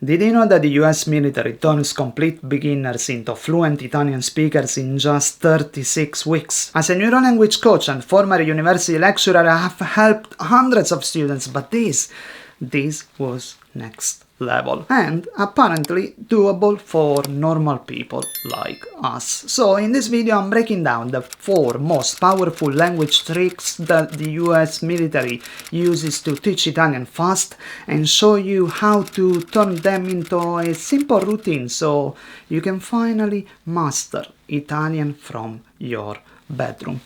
Did you know that the US military turns complete beginners into fluent Italian speakers in just 36 weeks? As a neurolanguage coach and former university lecturer, I have helped hundreds of students, but this was next level and apparently doable for normal people like us. So in this video I'm breaking down the 4 most powerful language tricks that the US military uses to teach Italian fast and show you how to turn them into a simple routine so you can finally master Italian from your bedroom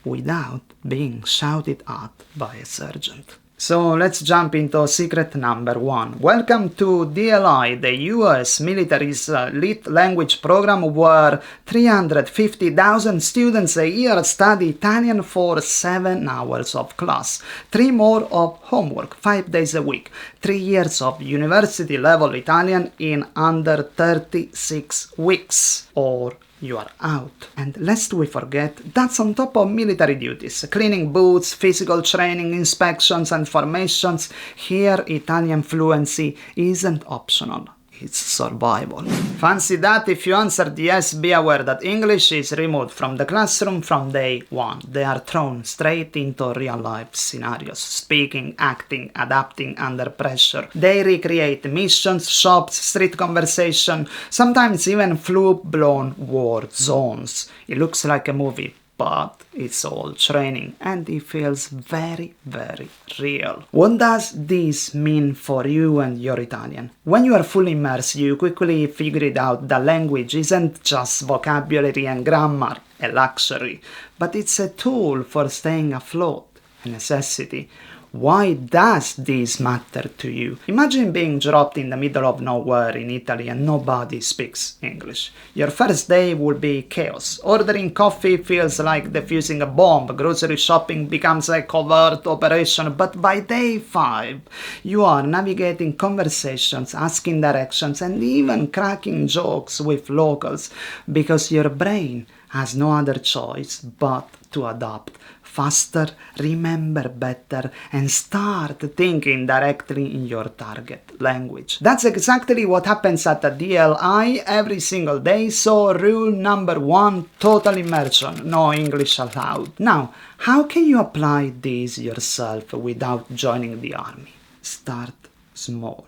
without being shouted at by a sergeant. So let's jump into secret number 1. Welcome to DLI, the US military's elite language program where 350,000 students a year study Italian for 7 hours of class, 3 more of homework, 5 days a week, 3 years of university level Italian in under 36 weeks, or you are out. And lest we forget, that's on top of military duties, cleaning boots, physical training, inspections and formations. Here Italian fluency isn't optional, it's survival. Fancy that? If you answered yes, be aware that English is removed from the classroom from day 1. They are thrown straight into real-life scenarios, speaking, acting, adapting under pressure. They recreate missions, shops, street conversation, sometimes even full-blown war zones. It looks like a movie, but it's all training and it feels very, very real. What does this mean for you and your Italian? When you are fully immersed, you quickly figure it out that language isn't just vocabulary and grammar, a luxury, but it's a tool for staying afloat, a necessity. Why does this matter to you? Imagine being dropped in the middle of nowhere in Italy and nobody speaks English. Your first day will be chaos. Ordering coffee feels like defusing a bomb. Grocery shopping becomes a covert operation. But by day 5, you are navigating conversations, asking directions, and even cracking jokes with locals because your brain has no other choice but to adapt faster, remember better, and start thinking directly in your target language. That's exactly what happens at the DLI every single day, so rule number 1, total immersion, no English allowed. Now, how can you apply this yourself without joining the army? Start small.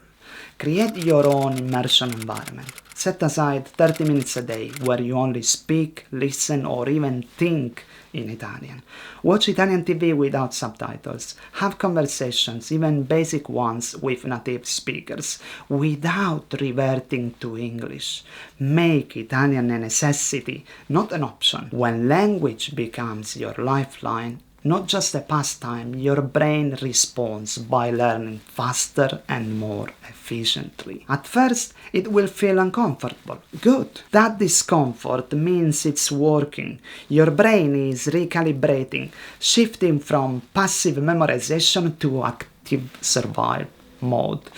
Create your own immersion environment. Set aside 30 minutes a day where you only speak, listen, or even think in Italian. Watch Italian TV without subtitles. Have conversations, even basic ones, with native speakers, without reverting to English. Make Italian a necessity, not an option. When language becomes your lifeline, not just a pastime, your brain responds by learning faster and more efficiently. At first, it will feel uncomfortable. Good. That discomfort means it's working. Your brain is recalibrating, shifting from passive memorization to active survival mode.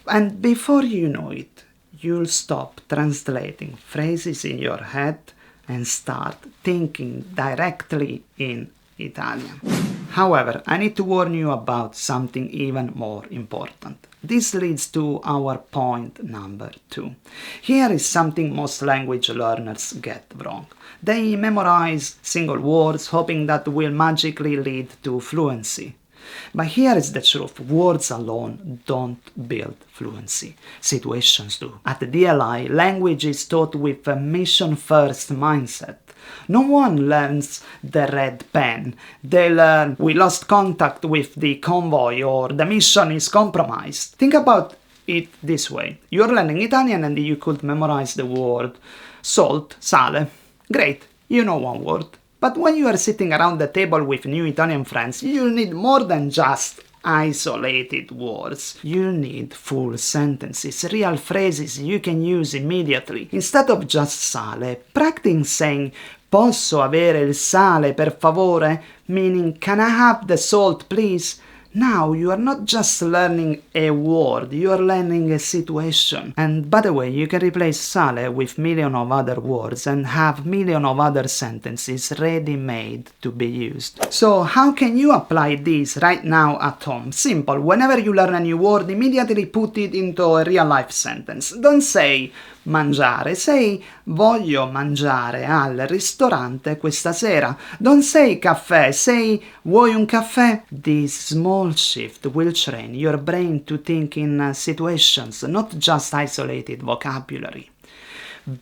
And before you know it, you'll stop translating phrases in your head and start thinking directly in Italian. However, I need to warn you about something even more important. This leads to our point number 2. Here is something most language learners get wrong. They memorize single words hoping that will magically lead to fluency. But here is the truth. Words alone don't build fluency. Situations do. At the DLI, language is taught with a mission-first mindset. No one learns the red pen. They learn we lost contact with the convoy or the mission is compromised. Think about it this way. You're learning Italian and you could memorize the word salt, sale. Great, you know one word. But when you are sitting around the table with new Italian friends, you'll need more than just isolated words. You need full sentences, real phrases you can use immediately. Instead of just sale, practice saying posso avere il sale per favore, meaning can I have the salt please? Now you are not just learning a word, you are learning a situation. And by the way, you can replace sale with million of other words and have million of other sentences ready-made to be used. So how can you apply this right now at home? Simple. Whenever you learn a new word, immediately put it into a real-life sentence. Don't say mangiare, say voglio mangiare al ristorante questa sera. Don't say caffè, say vuoi un caffè? This small shift will train your brain to think in situations, not just isolated vocabulary.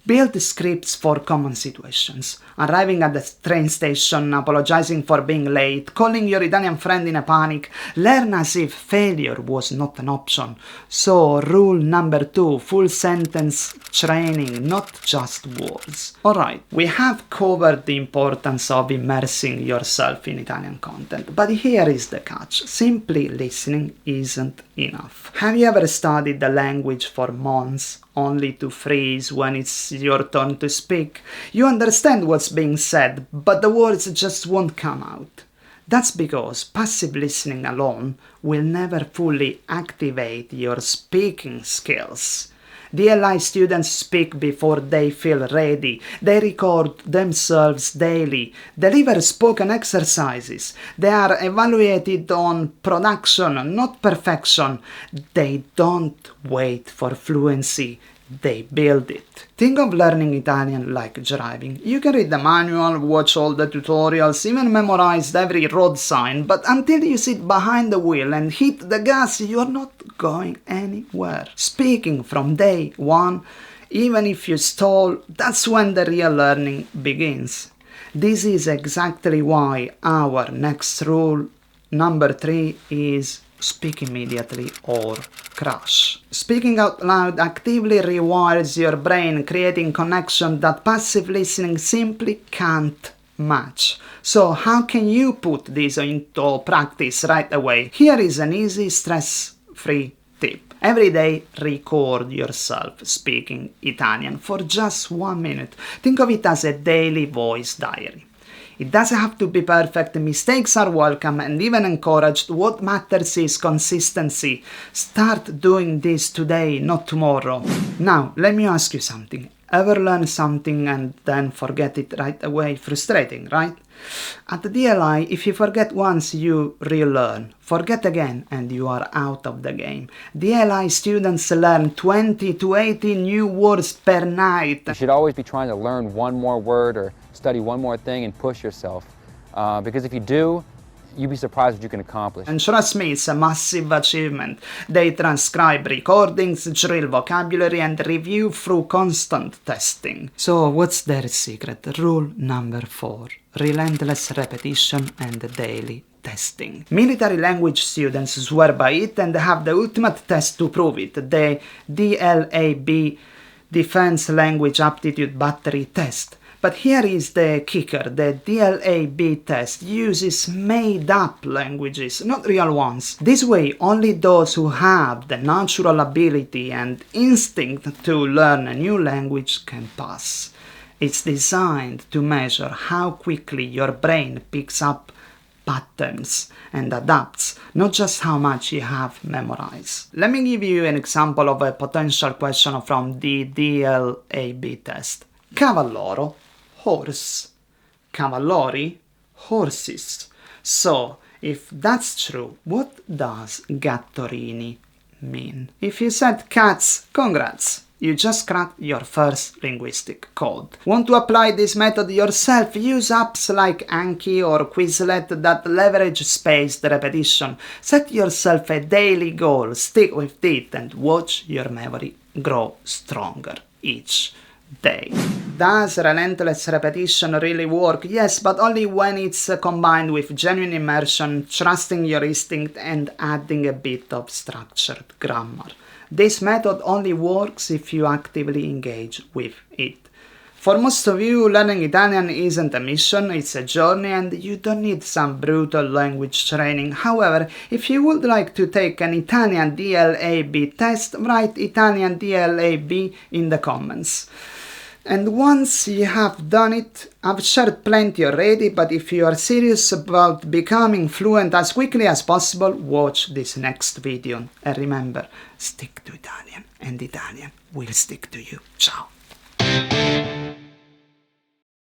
Build scripts for common situations. Arriving at the train station, apologizing for being late, calling your Italian friend in a panic. Learn as if failure was not an option. So, rule number 2, full sentence training, not just words. Alright, we have covered the importance of immersing yourself in Italian content, but here is the catch. Simply listening isn't enough. Have you ever studied the language for months only to freeze when it's your turn to speak? You understand what's being said, but the words just won't come out. That's because passive listening alone will never fully activate your speaking skills. DLI students speak before they feel ready. They record themselves daily, deliver spoken exercises. They are evaluated on production, not perfection. They don't wait for fluency. They build it. Think of learning Italian like driving. You can read the manual, watch all the tutorials, even memorize every road sign, but until you sit behind the wheel and hit the gas, you're not going anywhere. Speaking from day one, even if you stall, that's when the real learning begins. This is exactly why our next rule, number 3, is speak immediately or crash. Speaking out loud actively rewires your brain, creating connection that passive listening simply can't match. So how can you put this into practice right away? Here is an easy, stress-free tip. Every day, record yourself speaking Italian for just 1 minute. Think of it as a daily voice diary. It doesn't have to be perfect, mistakes are welcome and even encouraged. What matters is consistency. Start doing this today, not tomorrow. Now, let me ask you something. Ever learn something and then forget it right away? Frustrating, right? At the DLI, if you forget once, you relearn. Forget again and you are out of the game. DLI students learn 20 to 80 new words per night. You should always be trying to learn one more word or study one more thing and push yourself. Because if you do, you'd be surprised what you can accomplish. And trust me, it's a massive achievement. They transcribe recordings, drill vocabulary, and review through constant testing. So what's their secret? Rule number 4. Relentless repetition and daily testing. Military language students swear by it and have the ultimate test to prove it, the DLAB, Defense Language Aptitude Battery Test. But here is the kicker. The DLAB test uses made-up languages, not real ones. This way, only those who have the natural ability and instinct to learn a new language can pass. It's designed to measure how quickly your brain picks up patterns and adapts, not just how much you have memorized. Let me give you an example of a potential question from the DLAB test. Cavalloro, horse. Cavallori, horses. So, if that's true, what does gattorini mean? If you said cats, congrats! You just cracked your first linguistic code. Want to apply this method yourself? Use apps like Anki or Quizlet that leverage spaced repetition. Set yourself a daily goal, stick with it, and watch your memory grow stronger each day. Does relentless repetition really work? Yes, but only when it's combined with genuine immersion, trusting your instinct, and adding a bit of structured grammar. This method only works if you actively engage with it. For most of you, learning Italian isn't a mission, it's a journey, and you don't need some brutal language training. However, if you would like to take an Italian DLAB test, write Italian DLAB in the comments. And once you have done it, I've shared plenty already, but if you are serious about becoming fluent as quickly as possible, watch this next video. And remember, stick to Italian, and Italian will stick to you. Ciao!